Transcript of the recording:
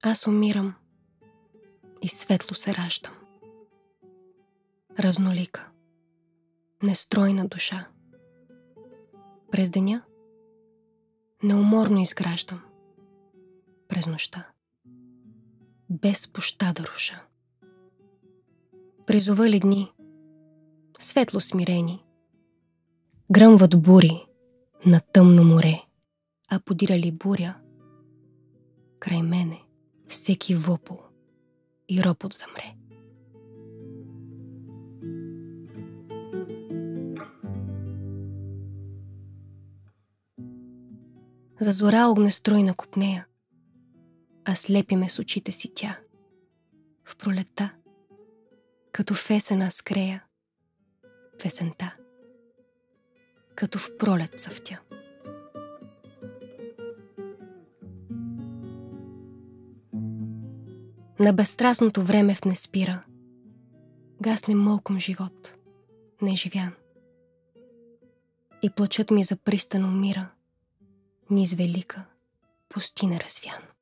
Аз умирам и светло се раждам. Разнолика, нестройна душа. През деня неуморно изграждам. През нощта без пощада руша. Призовали дни, светло смирени, гръмват бури на тъмно море, а подирали буря, край мене всеки вопъл и ропот замре. За зора огнестройна копнея, а слепи ме с очите си тя. В пролетта, като в есен аз крея, в есента, като в пролет цъфтя. На безстрастното време в не спира, гасне мълком живот, неживян. И плачът ми за пристан умира, низ велика пустиня развян.